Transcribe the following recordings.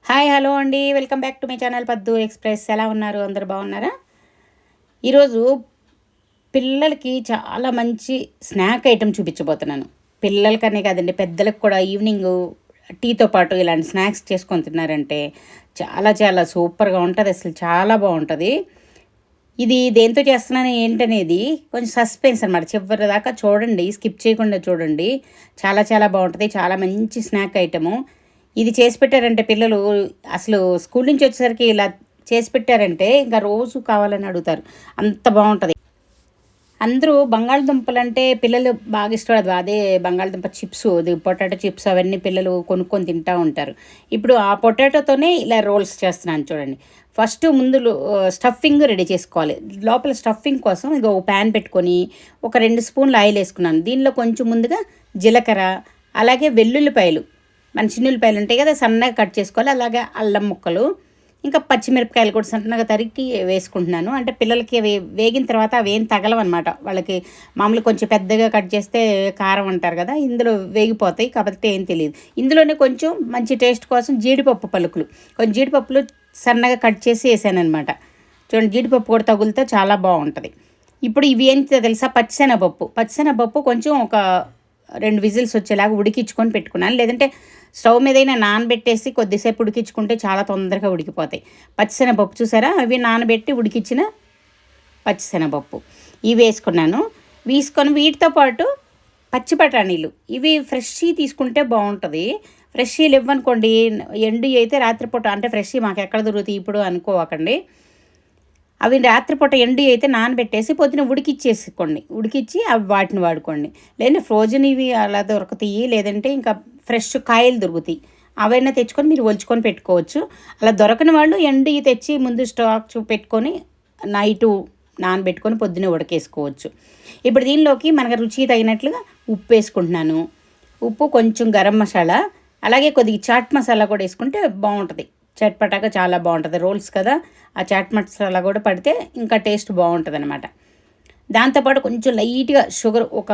Hi hello అండి, welcome back to my channel పద్దు express. ఎలా ఉన్నారు? అందరు బాగున్నారా? ఈరోజు పిల్లలకి చాలా మంచి స్నాక్ ఐటెం చూపించబోతున్నాను. పిల్లలకనే కాదండి, పెద్దలకు కూడా ఈవినింగ్ టీతో పాటు ఇలాంటి స్నాక్స్ చేసుకొని తిన్నారంటే చాలా చాలా సూపర్గా ఉంటుంది. అసలు చాలా బాగుంటుంది. ఇది దేంతో చేస్తున్నాను ఏంటనేది కొంచెం సస్పెన్స్ అనమాట. చివరి దాకా చూడండి, స్కిప్ చేయకుండా చూడండి. చాలా చాలా బాగుంటుంది. చాలా మంచి స్నాక్ ఐటము. ఇది చేసి పెట్టారంటే పిల్లలు అసలు స్కూల్ నుంచి వచ్చేసరికి ఇలా చేసి పెట్టారంటే ఇంకా రోజు కావాలని అడుగుతారు. అంత బాగుంటుంది. అందరూ బంగాళదుంపలు అంటే పిల్లలు బాగా ఇష్టపడదు. అదే బంగాళదుంప చిప్స్, పొటాటో చిప్స్ అవన్నీ పిల్లలు కొనుక్కొని తింటూ ఉంటారు. ఇప్పుడు ఆ పొటాటోతోనే ఇలా రోల్స్ చేస్తున్నాను చూడండి. ఫస్ట్ ముందు స్టఫింగ్ రెడీ చేసుకోవాలి. లోపల స్టఫింగ్ కోసం ఇక ఒక ప్యాన్ పెట్టుకొని ఒక 2 స్పూన్లు ఆయిల్ వేసుకున్నాను. దీనిలో కొంచెం ముందుగా జీలకర్ర, అలాగే వెల్లుల్లిపాయలు, మన చిన్నుల్లిపాయలు ఉంటాయి కదా, సన్నగా కట్ చేసుకోవాలి. అలాగే అల్లం ముక్కలు, ఇంకా పచ్చిమిరపకాయలు కూడా సన్నగా తరిగి వేసుకుంటున్నాను. అంటే పిల్లలకి అవి వేగిన తర్వాత అవి ఏం తగలవన్నమాట. వాళ్ళకి మామూలు కొంచెం పెద్దగా కట్ చేస్తే కారం అంటారు కదా, ఇందులో వేగిపోతాయి కాబట్టి ఏం తెలియదు. ఇందులోనే కొంచెం మంచి టేస్ట్ కోసం జీడిపప్పు పలుకులు, కొంచెం జీడిపప్పులు సన్నగా కట్ చేసి వేసాను అనమాట. చూడండి, జీడిపప్పు కూడా తగులుతో చాలా బాగుంటుంది. ఇప్పుడు ఇవి ఏంటో తెలుసా? పచ్చిశనగపప్పు కొంచెం ఒక 2 విజిల్స్ వచ్చేలాగా ఉడికించుకొని పెట్టుకున్నాను. లేదంటే స్టవ్ మీదైనా నానబెట్టేసి కొద్దిసేపు ఉడికించుకుంటే చాలా తొందరగా ఉడికిపోతాయి. పచ్చిశనగపప్పు చూసారా, అవి నానబెట్టి ఉడికించిన పచ్చిశనగపప్పు ఇవి వేసుకున్నాను. వేసుకొని వీటితో పాటు పచ్చి బఠానీలు, ఇవి ఫ్రెష్ తీసుకుంటే బాగుంటుంది. ఫ్రెష్ ఇవ్వనుకోండి, ఎండు అయితే రాత్రిపూట, అంటే ఫ్రెష్ మాకు ఎక్కడ దొరుకుతాయి ఇప్పుడు అనుకోవకండి. అవి రాత్రిపూట ఎండు అయితే నానబెట్టేసి పొద్దున ఉడికిచ్చి అవి వాటిని వాడుకోండి. లేదంటే ఫ్రోజన్ ఇవి అలా దొరుకుతాయి. లేదంటే ఇంకా ఫ్రెష్ కాయలు దొరుకుతాయి, అవైనా తెచ్చుకొని మీరు ఒలుచుకొని పెట్టుకోవచ్చు. అలా దొరకని వాళ్ళు ఎండు తెచ్చి ముందు స్టాక్ పెట్టుకొని నైటు నానబెట్టుకొని పొద్దున్నే ఉడకేసుకోవచ్చు. ఇప్పుడు దీనిలోకి మనకు రుచి తగినట్లుగా ఉప్పు వేసుకుంటున్నాను. ఉప్పు, కొంచెం గరం మసాలా, అలాగే కొద్దిగా చాట్ మసాలా కూడా వేసుకుంటే బాగుంటుంది. చట్పటాగా చాలా బాగుంటుంది. రోల్స్ కదా, ఆ చాట్ మసాలా కూడా పడితే ఇంకా టేస్ట్ బాగుంటుంది అనమాట. దాంతోపాటు కొంచెం లైట్గా షుగర్, ఒక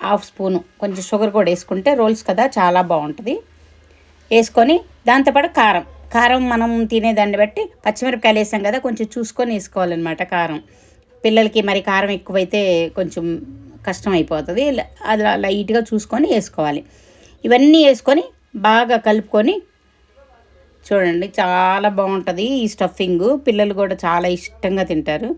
1/2 స్పూను కొంచెం షుగర్ కూడా వేసుకుంటే రోల్స్ కదా చాలా బాగుంటుంది. వేసుకొని దాంతోపాటు కారం మనం తినేదాన్ని బట్టి, పచ్చిమిరపకాయలు వేసాం కదా, కొంచెం చూసుకొని వేసుకోవాలన్నమాట కారం. పిల్లలకి మరి కారం ఎక్కువైతే కొంచెం కష్టం అయిపోతుంది. అది లైట్గా చూసుకొని వేసుకోవాలి. ఇవన్నీ వేసుకొని బాగా కలుపుకొని చూడండి, చాలా బాగుంటుంది ఈ స్టఫింగు. పిల్లలు కూడా చాలా ఇష్టంగా తింటారు.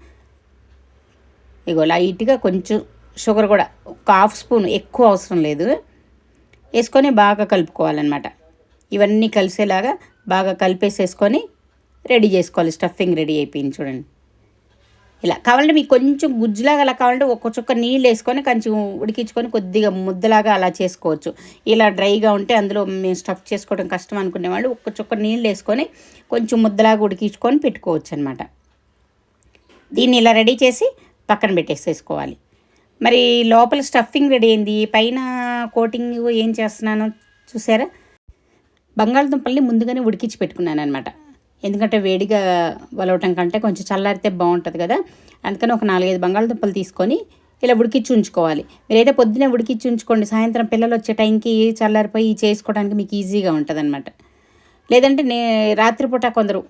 ఇగో లైట్గా కొంచెం షుగర్ కూడా ఒక 1/2 స్పూన్, ఎక్కువ అవసరం లేదు, వేసుకొని బాగా కలుపుకోవాలన్నమాట. ఇవన్నీ కలిసేలాగా బాగా కలిపేసేసుకొని రెడీ చేసుకోవాలి. స్టఫింగ్ రెడీ అయిపోయింది చూడండి. ఇలా కావాలంటే మీకు కొంచెం గుజ్జులాగా అలా కావాలంటే ఒక్క చుక్క నీళ్ళు వేసుకొని కొంచెం ఉడికించుకొని కొద్దిగా ముద్దలాగా అలా చేసుకోవచ్చు. ఇలా డ్రైగా ఉంటే అందులో మేము స్టఫ్ చేసుకోవడం కష్టం అనుకునే వాళ్ళు ఒక్క చుక్క నీళ్ళు వేసుకొని కొంచెం ముద్దలాగా ఉడికించుకొని పెట్టుకోవచ్చు అనమాట. దీన్ని ఇలా రెడీ చేసి పక్కన పెట్టేసేసుకోవాలి. మరి లోపల స్టఫింగ్ రెడీ అయింది. పైన కోటింగ్ ఏం చేస్తున్నానో చూసారా? బంగాళదుంపల్ని ముందుగానే ఉడికించి పెట్టుకున్నాను అనమాట. ఎందుకంటే వేడిగా వలవటం కంటే కొంచెం చల్లారితే బాగుంటుంది కదా. అందుకని ఒక 4-5 బంగాళదుంపలు తీసుకొని ఇలా ఉడికించి ఉంచుకోవాలి. మీరైతే పొద్దున్నే ఉడికించి ఉంచుకోండి, సాయంత్రం పిల్లలు వచ్చే టైంకి చల్లారిపోయి చేసుకోవడానికి మీకు ఈజీగా ఉంటుంది అనమాట. లేదంటే రాత్రిపూట కొందరు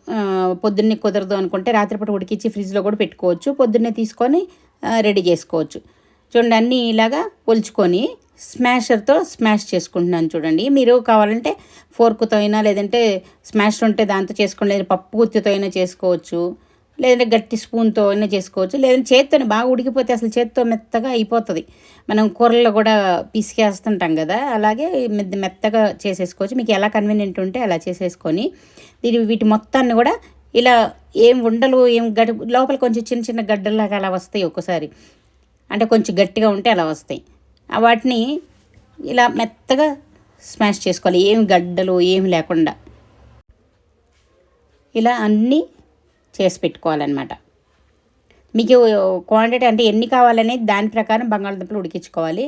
పొద్దున్నే కుదరదు అనుకుంటే రాత్రిపూట ఉడికించి ఫ్రిడ్జ్లో కూడా పెట్టుకోవచ్చు. పొద్దున్నే తీసుకొని రెడీ చేసుకోవచ్చు. చూడండి, అన్నీ ఇలాగా ఒలుచుకొని స్మాషర్తో స్మాష్ చేసుకుంటున్నాను చూడండి. మీరు కావాలంటే ఫోర్క్తో అయినా, లేదంటే స్మాషర్ ఉంటే దాంతో చేసుకోండి, లేదా పప్పు గుత్తితో అయినా చేసుకోవచ్చు, లేదంటే గట్టి స్పూన్తో అయినా చేసుకోవచ్చు. లేదంటే చేత్తోనే బాగా ఉడికిపోతే అసలు చేత్తో మెత్తగా అయిపోతుంది. మనం కూరల్లో కూడా పిసికేస్తుంటాం కదా, అలాగే మెత్తగా చేసేసుకోవచ్చు. మీకు ఎలా కన్వీనియంట్ ఉంటే అలా చేసేసుకొని వీటి మొత్తాన్ని కూడా ఇలా ఏం ఉండలు ఏం లోపల కొంచెం చిన్న చిన్న గడ్డల్లాగా అలా వస్తాయి ఒక్కోసారి, అంటే కొంచెం గట్టిగా ఉంటే అలా వస్తాయి. వాటిని ఇలా మెత్తగా స్మాష్ చేసుకోవాలి, ఏం గడ్డలు ఏమి లేకుండా ఇలా అన్నీ చేసి పెట్టుకోవాలన్నమాట. మీకు క్వాంటిటీ అంటే ఎన్ని కావాలనేది దాని ప్రకారం బంగాళదుంపలు ఉడికించుకోవాలి.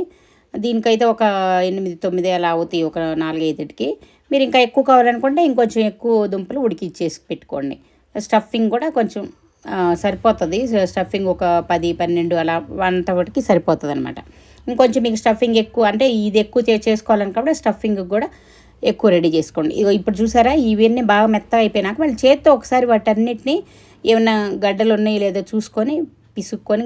దీనికైతే ఒక 8-9 అలా అవుతాయి, ఒక 4-5కి. మీరు ఇంకా ఎక్కువ కావాలనుకుంటే ఇంకొంచెం ఎక్కువ దుంపలు ఉడికించేసి పెట్టుకోండి. స్టఫింగ్ కూడా కొంచెం సరిపోతుంది. స్టఫింగ్ ఒక 10-12 అలా అంతవరకు సరిపోతుంది అనమాట. ఇంకొంచెం మీకు స్టఫింగ్ ఎక్కువ అంటే ఇది ఎక్కువ చేసుకోవాలనుకుంటే స్టఫింగ్ కూడా ఎక్కువ రెడీ చేసుకోండి. ఇగో ఇప్పుడు చూసారా ఇవన్నీ బాగా మెత్తగా అయిపోయినాక మళ్ళీ చేత్తో ఒకసారి వాటన్నిటిని ఏమైనా గడ్డలు ఉన్నాయి లేదో చూసుకొని పిసుక్కొని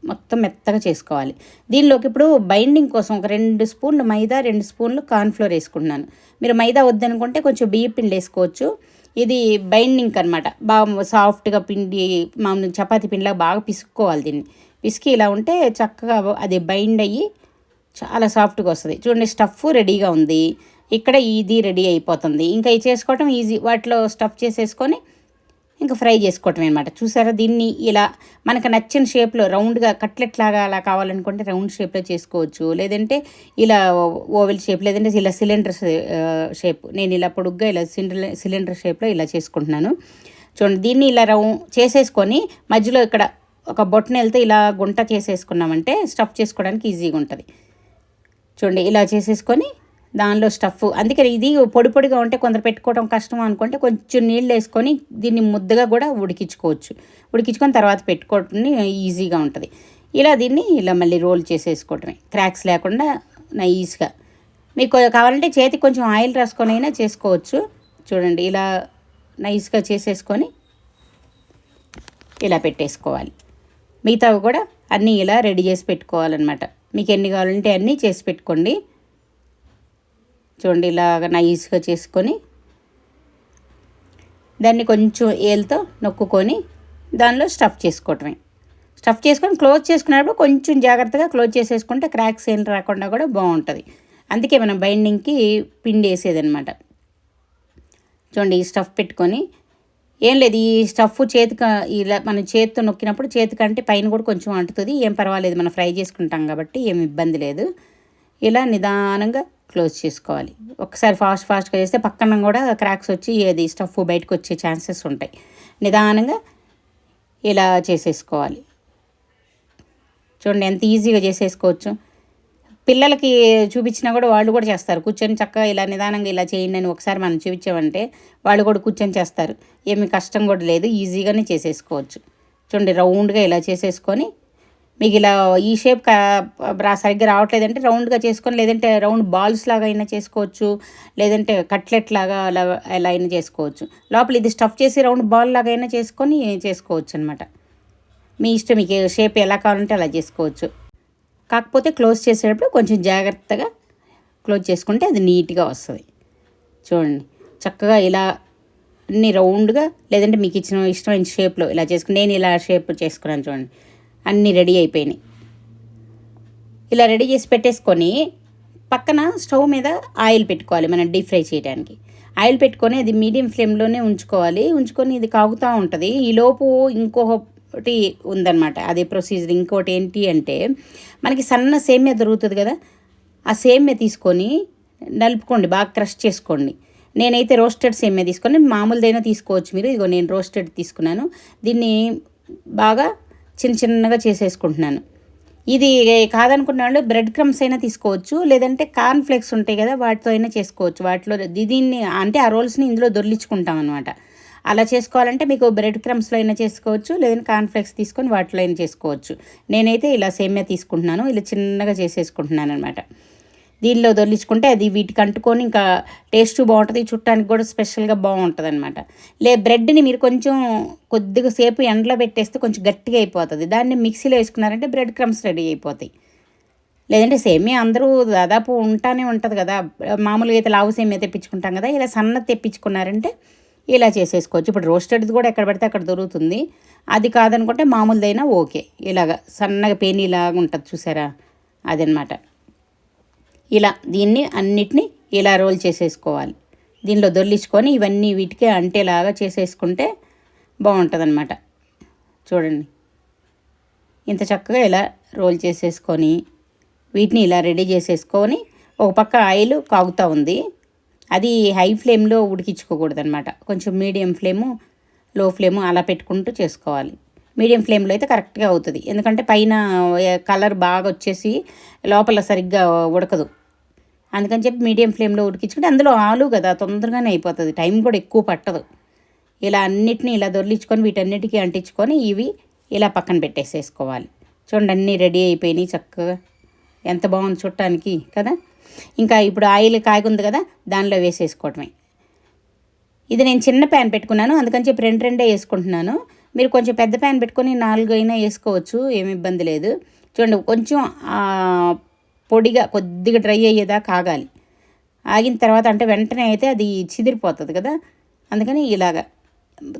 మొత్తం మెత్తగా చేసుకోవాలి. దీనిలోకి ఇప్పుడు బైండింగ్ కోసం ఒక 2 స్పూన్లు మైదా, 2 స్పూన్లు కార్న్ఫ్లోర్ వేసుకుంటున్నాను. మీరు మైదా వద్దనుకుంటే కొంచెం బియ్య పిండి వేసుకోవచ్చు. ఇది బైండింగ్ అనమాట. బాగా సాఫ్ట్గా పిండి మామూలు చపాతీ పిండిలా బాగా పిసుక్కోవాలి. దీన్ని పిసికి ఇలా ఉంటే చక్కగా అది బైండ్ అయ్యి చాలా సాఫ్ట్గా వస్తుంది. చూడండి స్టఫ్ రెడీగా ఉంది. ఇక్కడ ఇది రెడీ అయిపోతుంది. ఇంకా ఇది చేసుకోవటం ఈజీ. వాటిలో స్టఫ్ చేసేసుకొని ఇంకా ఫ్రై చేసుకోవటం అనమాట. చూసారా దీన్ని ఇలా మనకు నచ్చిన షేప్లో రౌండ్గా కట్లెట్ లాగా అలా కావాలనుకుంటే రౌండ్ షేప్లో చేసుకోవచ్చు. లేదంటే ఇలా ఓవెల్ షేప్, లేదంటే ఇలా సిలిండర్ షేప్. నేను ఇలా పొడుగ్గా ఇలా సిలిండర్ షేప్లో ఇలా చేసుకుంటున్నాను. చూడండి దీన్ని ఇలా చేసేసుకొని మధ్యలో ఇక్కడ ఒక బొట్టనెలతో ఇలా గుంట చేసేసుకున్నామంటే స్టఫ్ చేసుకోవడానికి ఈజీగా ఉంటుంది. చూడండి ఇలా చేసేసుకొని దానిలో స్టఫ్. అందుకని ఇది పొడి పొడిగా ఉంటే కొందరు పెట్టుకోవడం కష్టం అనుకుంటే కొంచెం నీళ్ళు వేసుకొని దీన్ని ముద్దగా కూడా ఉడికించుకోవచ్చు. ఉడికించుకొని తర్వాత పెట్టుకోవటం ఈజీగా ఉంటుంది. ఇలా దీన్ని ఇలా మళ్ళీ రోల్ చేసేసుకోవటమే క్రాక్స్ లేకుండా నైస్గా. మీకు కావాలంటే చేతికి కొంచెం ఆయిల్ రాసుకొని అయినా చేసుకోవచ్చు. చూడండి ఇలా నైస్గా చేసేసుకొని ఇలా పెట్టేసుకోవాలి. మిగతావి కూడా అన్నీ ఇలా రెడీ చేసి పెట్టుకోవాలన్నమాట. మీకు ఎన్ని కావాలంటే అన్నీ చేసి పెట్టుకోండి. చూడండి ఇలాగ నైస్గా చేసుకొని దాన్ని కొంచెం ఏలుతో నొక్కుకొని దానిలో స్టఫ్ చేసుకోవటమే. స్టఫ్ చేసుకొని క్లోజ్ చేసుకున్నప్పుడు కొంచెం జాగ్రత్తగా క్లోజ్ చేసేసుకుంటే క్రాక్స్ ఏం రాకుండా కూడా బాగుంటుంది. అందుకే మనం బైండింగ్కి పిండి వేసేదనమాట. చూడండి ఈ స్టఫ్ పెట్టుకొని ఏం లేదు, ఈ స్టఫ్ చేతికి ఇలా మనం చేతితో నొక్కినప్పుడు చేతికంటే పైన కూడా కొంచెం అంటుతుంది. ఏం పర్వాలేదు, మనం ఫ్రై చేసుకుంటాం కాబట్టి ఏం ఇబ్బంది లేదు. ఇలా నిదానంగా క్లోజ్ చేసుకోవాలి. ఒకసారి ఫాస్ట్గా చేస్తే పక్కన కూడా క్రాక్స్ వచ్చి అది స్టఫ్ బయటకు వచ్చే ఛాన్సెస్ ఉంటాయి. నిదానంగా ఇలా చేసేసుకోవాలి. చూడండి ఎంత ఈజీగా చేసేసుకోవచ్చు. పిల్లలకి చూపించినా కూడా వాళ్ళు కూడా చేస్తారు. కూర్చొని చక్కగా ఇలా నిదానంగా ఇలా చేయండి అని ఒకసారి మనం చూపించామంటే వాళ్ళు కూడా కూర్చొని చేస్తారు. ఏమి కష్టం కూడా లేదు, ఈజీగానే చేసేసుకోవచ్చు. చూడండి రౌండ్గా ఇలా చేసేసుకొని మీకు ఇలా ఈ షేప్ సరిగ్గా రావట్లేదంటే రౌండ్గా చేసుకొని, లేదంటే రౌండ్ బాల్స్ లాగా అయినా చేసుకోవచ్చు, లేదంటే కట్లెట్ లాగా అలా ఎలా అయినా చేసుకోవచ్చు. లోపల ఇది స్టఫ్ చేసి రౌండ్ బాల్ లాగా అయినా చేసుకొని చేసుకోవచ్చు అనమాట. మీ ఇష్టం, మీకు షేప్ ఎలా కావాలంటే అలా చేసుకోవచ్చు. కాకపోతే క్లోజ్ చేసేటప్పుడు కొంచెం జాగ్రత్తగా క్లోజ్ చేసుకుంటే అది నీట్గా వస్తుంది. చూడండి చక్కగా ఇలా అన్ని రౌండ్గా, లేదంటే మీకు ఇష్టమైన షేప్లో ఇలా చేసుకుని నేను ఇలా షేప్ చేసుకున్నాను. చూడండి అన్నీ రెడీ అయిపోయినాయి. ఇలా రెడీ చేసి పెట్టేసుకొని పక్కన స్టవ్ మీద ఆయిల్ పెట్టుకోవాలి. మనం డీప్ ఫ్రై చేయడానికి ఆయిల్ పెట్టుకొని అది మీడియం ఫ్లేమ్లోనే ఉంచుకోవాలి. ఉంచుకొని ఇది కాగుతూ ఉంటుంది. ఈలోపు ఇంకొకటి ఉందన్నమాట, అదే ప్రొసీజర్. ఇంకోటి ఏంటి అంటే మనకి సన్న సేమ్యా దొరుకుతుంది కదా, ఆ సేమ్యా తీసుకొని నలుపుకోండి, బాగా క్రష్ చేసుకోండి. నేనైతే రోస్టెడ్ సేమ్యా తీసుకొని, మామూలుదైనా తీసుకోవచ్చు మీరు. ఇదిగో నేను రోస్టెడ్ తీసుకున్నాను. దీన్ని బాగా చిన్నగా చేసేసుకుంటున్నాను. ఇది కాదనుకున్న వాళ్ళు బ్రెడ్ క్రమ్స్ అయినా తీసుకోవచ్చు, లేదంటే కార్న్ ఫ్లేక్స్ ఉంటాయి కదా వాటితో అయినా చేసుకోవచ్చు. వాటిలో దీన్ని అంటే ఆ రోల్స్ని ఇందులో దొర్లించుకుంటాం అనమాట. అలా చేసుకోవాలంటే మీకు బ్రెడ్ క్రమ్స్లో అయినా చేసుకోవచ్చు, లేదంటే కార్న్ ఫ్లేక్స్ తీసుకొని వాటిలో అయినా చేసుకోవచ్చు. నేనైతే ఇలా సేమ్యా తీసుకుంటున్నాను, ఇలా చిన్నగా చేసేసుకుంటున్నాను అనమాట. దీనిలో దొర్లించుకుంటే అది వీటికి అంటుకొని ఇంకా టేస్ట్ బాగుంటుంది, చుట్టానికి కూడా స్పెషల్గా బాగుంటుంది అనమాట. బ్రెడ్ని మీరు కొంచెం కొద్దిగా సేపు ఎండలో పెట్టేస్తే కొంచెం గట్టిగా అయిపోతుంది. దాన్ని మిక్సీలో వేసుకున్నారంటే బ్రెడ్ క్రమ్స్ రెడీ అయిపోతాయి. లేదంటే సేమియా అందరూ దాదాపు ఉంటానే ఉంటుంది కదా, మామూలుగా అయితే లావు సేమియా తెప్పించుకుంటాం కదా, ఇలా సన్నది తెప్పించుకున్నారంటే ఇలా చేసేసుకోవచ్చు. ఇప్పుడు రోస్టెడ్ది కూడా ఎక్కడ పడితే అక్కడ దొరుకుతుంది. అది కాదనుకుంటే మామూలుదైనా ఓకే. ఇలాగ సన్నగా పేనీలాగా ఉంటుంది చూసారా, అదనమాట. ఇలా దీన్ని అన్నిటినీ ఇలా రోల్ చేసేసుకోవాలి. దీనిలో దొర్లించుకొని ఇవన్నీ వీటికి అంటేలాగా చేసేసుకుంటే బాగుంటుంది అనమాట. చూడండి ఇంత చక్కగా ఇలా రోల్ చేసేసుకొని వీటిని ఇలా రెడీ చేసేసుకొని ఒక పక్క ఆయిల్ కాగుతూ ఉంది. అది హై ఫ్లేమ్లో ఉడికించుకోకూడదు అనమాట. కొంచెం మీడియం ఫ్లేము, లో ఫ్లేము అలా పెట్టుకుంటూ చేసుకోవాలి. మీడియం ఫ్లేమ్లో అయితే కరెక్ట్గా అవుతుంది. ఎందుకంటే పైన కలర్ బాగా వచ్చేసి లోపల సరిగ్గా ఉడకదు. అందుకని చెప్పి మీడియం ఫ్లేమ్లో ఉడికించుకుంటే అందులో ఆలు కదా తొందరగానే అయిపోతుంది, టైం కూడా ఎక్కువ పట్టదు. ఇలా అన్నిటినీ ఇలా దొర్లించుకొని వీటన్నిటికీ అంటించుకొని ఇవి ఇలా పక్కన పెట్టేసేసుకోవాలి. చూడండి అన్నీ రెడీ అయిపోయినాయి చక్కగా. ఎంత బాగుంది చూడటానికి కదా. ఇంకా ఇప్పుడు ఆయిల్ కాగుంది కదా, దానిలో వేసేసుకోవటమే. ఇది నేను చిన్న ప్యాన్ పెట్టుకున్నాను, అందుకని చెప్పి రెండే వేసుకుంటున్నాను. మీరు కొంచెం పెద్ద ప్యాన్ పెట్టుకొని 4 అయినా వేసుకోవచ్చు, ఏమి ఇబ్బంది లేదు. చూడండి, కొంచెం పొడిగా కొద్దిగా డ్రై అయ్యేదాకా కాగాలి. ఆగిన తర్వాత అంటే వెంటనే అయితే అది చిదిరిపోతుంది కదా, అందుకని ఇలాగా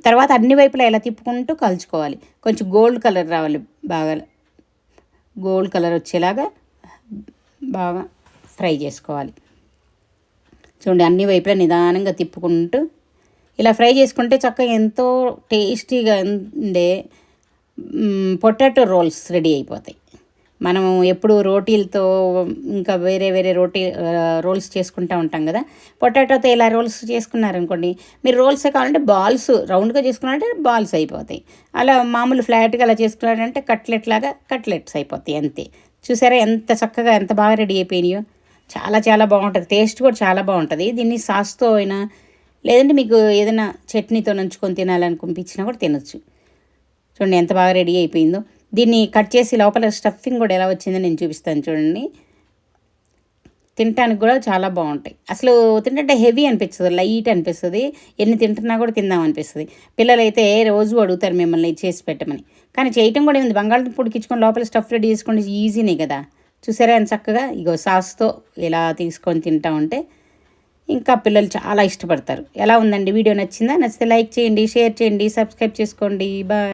తర్వాత అన్ని వైపులా ఇలా తిప్పుకుంటూ కలుచుకోవాలి. కొంచెం గోల్డ్ కలర్ రావాలి, బాగా గోల్డ్ కలర్ వచ్చేలాగా బాగా ఫ్రై చేసుకోవాలి. చూడండి, అన్ని వైపులా నిదానంగా తిప్పుకుంటూ ఇలా ఫ్రై చేసుకుంటే చక్కగా ఎంతో టేస్టీగా ఉండే పొటాటో రోల్స్ రెడీ అయిపోతాయి. మనం ఎప్పుడు రోటీలతో ఇంకా వేరే వేరే రోల్స్ చేసుకుంటూ ఉంటాం కదా, పొటాటోతో ఇలా రోల్స్ చేసుకున్నారనుకోండి, మీరు రోల్సే కావాలంటే బాల్స్ రౌండ్గా చేసుకున్నారంటే బాల్స్ అయిపోతాయి. అలా మామూలు ఫ్లాట్గా అలా చేసుకున్నారంటే కట్లెట్స్ అయిపోతాయి అంతే. చూసారా ఎంత చక్కగా ఎంత బాగా రెడీ అయిపోయినాయో. చాలా చాలా బాగుంటుంది, టేస్ట్ కూడా చాలా బాగుంటుంది. దీన్ని సాస్తో అయినా లేదంటే మీకు ఏదైనా చట్నీతో నంచుకొని తినాలనిపించినా కూడా తినొచ్చు. చూడండి ఎంత బాగా రెడీ అయిపోయిందో. దీన్ని కట్ చేసి లోపల స్టఫింగ్ కూడా ఎలా వచ్చిందో నేను చూపిస్తాను చూడండి. తినడానికి కూడా చాలా బాగుంటాయి. అసలు తింటుంటే హెవీ అనిపిస్తుంది, లైట్ అనిపిస్తుంది, ఎన్ని తింటున్నా కూడా తిందాం అనిపిస్తుంది. పిల్లలైతే రోజు అడుగుతారు మిమ్మల్ని చేసి పెట్టమని, కానీ చేయటం కూడా ఉంది. బంగాళదుంప ఉడికించుకొని లోపల స్టఫ్ రెడీ చేసుకుంటే ఈజీనే కదా. చూసారా ఎంత చక్కగా ఇగో సాస్తో ఇలా తీసుకొని తింటా ఉంటే ఇంకా పిల్లలు చాలా ఇష్టపడతారు. ఎలా ఉందండి వీడియో? నచ్చిందా? నచ్చితే లైక్ చేయండి, షేర్ చేయండి, సబ్స్క్రైబ్ చేసుకోండి. బాయ్.